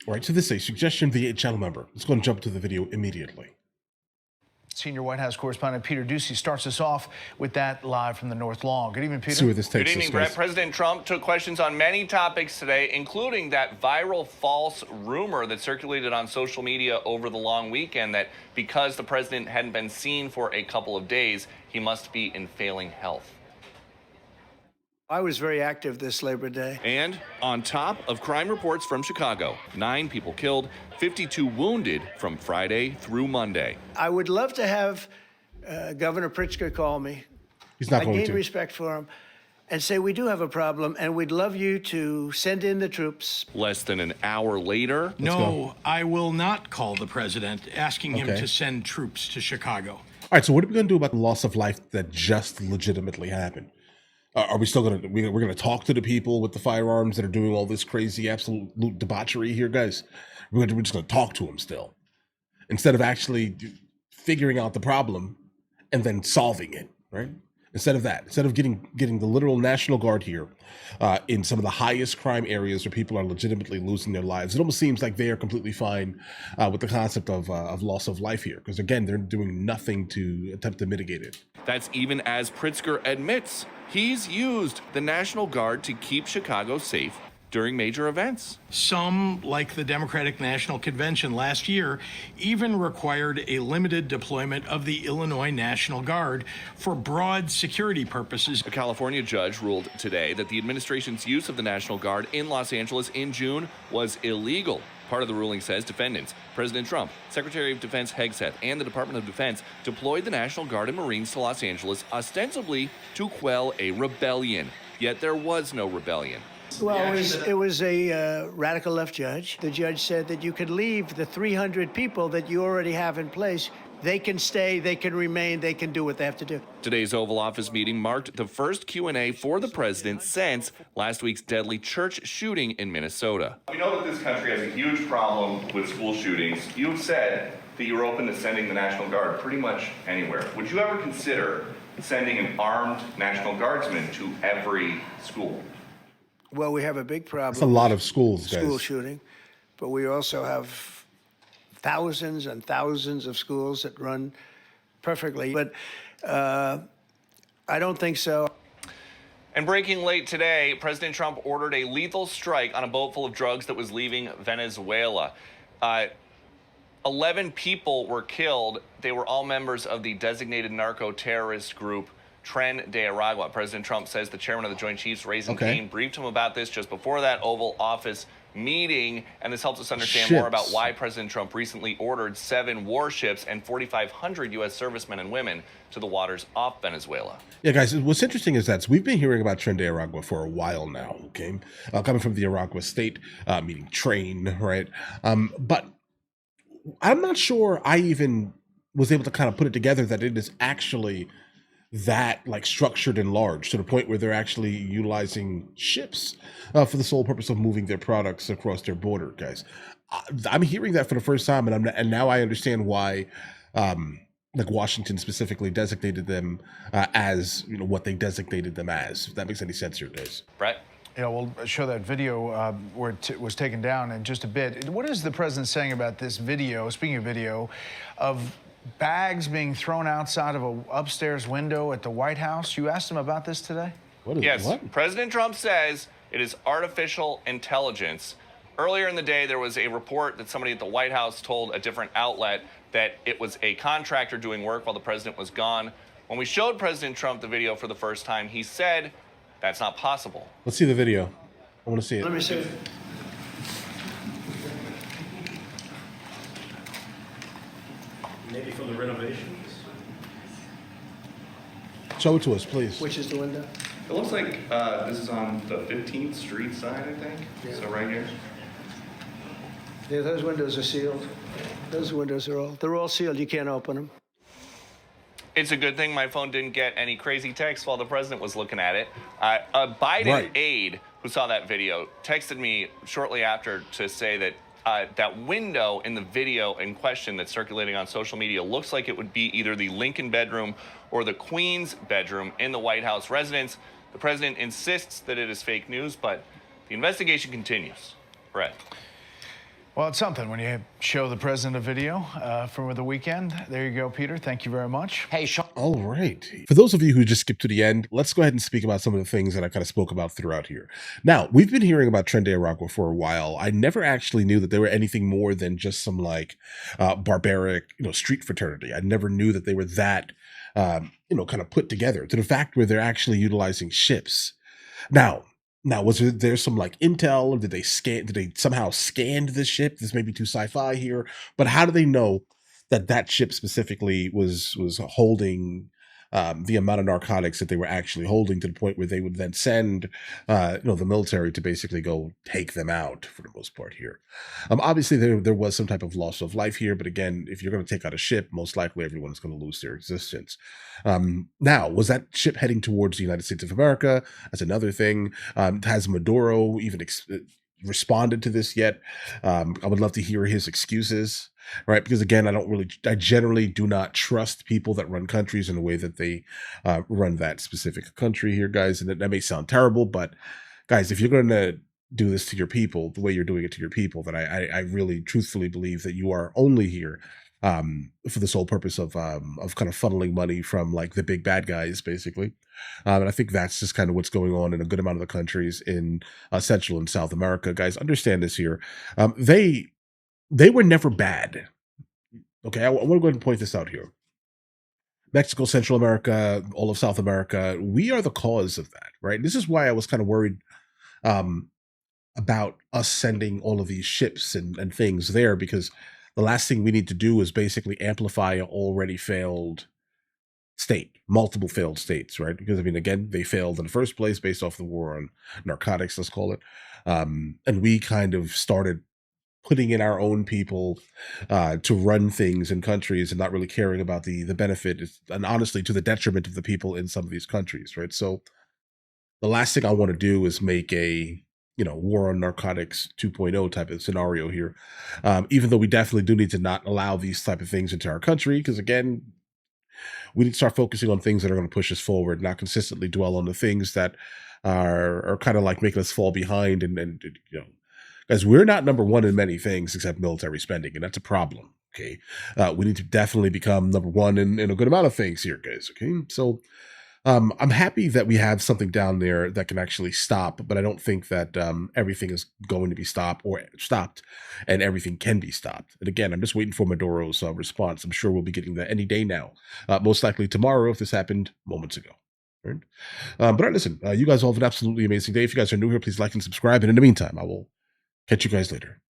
All right, so this is a suggestion via a channel member. Let's go and jump to the video immediately. Senior White House correspondent Peter Ducey starts us off with that live from the North Lawn. Good evening, Peter. See where this takes us. Good evening, Brett. President Trump took questions on many topics today, including that viral false rumor that circulated on social media over the long weekend that because the president hadn't been seen for a couple of days, he must be in failing health. I was very active this Labor Day. And on top of crime reports from Chicago, 9 people killed, 52 wounded from Friday through Monday. I would love to have Governor Pritzker call me. He's not going I gain to. respect for him and say, we do have a problem, and we'd love you to send in the troops. Less than an hour later. No, I will not call the president asking him Okay. to send troops to Chicago. All right, so what are we going to do about the loss of life that just legitimately happened? Are we still going to, we're going to talk to the people with the firearms that are doing all this crazy, absolute debauchery here, guys? We're just going to talk to them still, instead of actually figuring out the problem and then solving it, right? Instead of that, instead of getting the literal National Guard here in some of the highest crime areas where people are legitimately losing their lives, it almost seems like they are completely fine with the concept of loss of life here, because again, they're doing nothing to attempt to mitigate it. That's even as Pritzker admits he's used the National Guard to keep Chicago safe during major events. Some, like the Democratic National Convention last year, even required a limited deployment of the Illinois National Guard for broad security purposes. A California judge ruled today that the administration's use of the National Guard in Los Angeles in June was illegal. Part of the ruling says defendants, President Trump, Secretary of Defense Hegseth, and the Department of Defense deployed the National Guard and Marines to Los Angeles ostensibly to quell a rebellion. Yet there was no rebellion. Well, it was a radical left judge. The judge said that you could leave the 300 people that you already have in place. They can stay, they can remain, they can do what they have to do. Today's Oval Office meeting marked the first Q&A for the president since last week's deadly church shooting in Minnesota. We know that this country has a huge problem with school shootings. You've said that you're open to sending the National Guard pretty much anywhere. Would you ever consider sending an armed National Guardsman to every school? Well, we have a big problem. That's a lot of schools, guys. School shooting, but we also have thousands and thousands of schools that run perfectly. But I don't think so. And breaking late today, President Trump ordered a lethal strike on a boat full of drugs that was leaving Venezuela. 11 people were killed. They were all members of the designated narco-terrorist group Tren de Aragua. President Trump says the chairman of the Joint Chiefs, Raising Cane, briefed him about this just before that Oval Office meeting, and this helps us understand more about why President Trump recently ordered 7 warships and 4,500 U.S. servicemen and women to the waters off Venezuela. Yeah, guys, what's interesting is that we've been hearing about Tren de Aragua for a while now, okay? Coming from the Aragua state, meaning train, right? But I'm not sure I even was able to kind of put it together that it is actually that like structured and large to the point where they're actually utilizing ships for the sole purpose of moving their products across their border, guys. I'm hearing that for the first time, and now I understand why like Washington specifically designated them as, you know, what they designated them as. If that makes any sense here, guys. Brett? Yeah, we'll show that video where it was taken down in just a bit. What is the president saying about this video, speaking of video, of bags being thrown outside of an upstairs window at the White House? You asked him about this today? What? President Trump says it is artificial intelligence. Earlier in the day, there was a report that somebody at the White House told a different outlet that it was a contractor doing work while the president was gone. When we showed President Trump the video for the first time, he said that's not possible. Let's see the video. I want to see it. Let me see it. Maybe from the renovations? Show it to us, please. Which is the window? It looks like this is on the 15th Street side, I think. Yeah. So right here. Yeah, those windows are sealed. Those windows are they're all sealed. You can't open them. It's a good thing my phone didn't get any crazy texts while the president was looking at it. A Biden aide who saw that video texted me shortly after to say that that window in the video in question that's circulating on social media looks like it would be either the Lincoln bedroom or the Queen's bedroom in the White House residence. The president insists that it is fake news, but the investigation continues. Brett. Well, it's something when you show the president a video from the weekend. There you go, Peter. Thank you very much. Hey, Sean. All right. For those of you who just skipped to the end, let's go ahead and speak about some of the things that I kind of spoke about throughout here. Now, we've been hearing about Tren de Aragua for a while. I never actually knew that they were anything more than just some like barbaric, street fraternity. I never knew that they were that, kind of put together to the fact where they're actually utilizing ships. Now, was there some like intel, or did they somehow scanned this ship? This may be too sci-fi here, but how do they know that ship specifically was holding the amount of narcotics that they were actually holding, to the point where they would then send the military to basically go take them out for the most part here? Obviously there was some type of loss of life here, but again, if you're going to take out a ship, most likely everyone's going to lose their existence. Now, was that ship heading towards the United States of America? That's another thing. Has Maduro even responded to this yet? I would love to hear his excuses, right? Because again, I generally do not trust people that run countries in the way that they run that specific country here, guys. And that may sound terrible, but guys, if you're going to do this to your people the way you're doing it to your people, then I really truthfully believe that you are only here for the sole purpose of kind of funneling money from like the big bad guys, basically. And I think that's just kind of what's going on in a good amount of the countries in Central and South America. Guys, understand this here. They were never bad. Okay, I want to go ahead and point this out here. Mexico, Central America, all of South America, we are the cause of that, right? This is why I was kind of worried about us sending all of these ships and things there, because the last thing we need to do is basically amplify an already failed state, multiple failed states, right? Because, I mean, again, they failed in the first place based off the war on narcotics, let's call it. And we kind of started putting in our own people to run things in countries and not really caring about the benefit, and honestly, to the detriment of the people in some of these countries, right? So the last thing I want to do is make a war on narcotics 2.0 type of scenario here. Even though we definitely do need to not allow these type of things into our country, because again, we need to start focusing on things that are going to push us forward, not consistently dwell on the things that are kind of like making us fall behind. And guys, we're not number one in many things except military spending, and that's a problem. Okay, we need to definitely become number one in a good amount of things here, guys. Okay, so I'm happy that we have something down there that can actually stop, but I don't think that everything is going to be stopped, and everything can be stopped. And again, I'm just waiting for Maduro's response. I'm sure we'll be getting that any day now, most likely tomorrow if this happened moments ago. Right? But all right, listen, you guys all have an absolutely amazing day. If you guys are new here, please like and subscribe. And in the meantime, I will catch you guys later.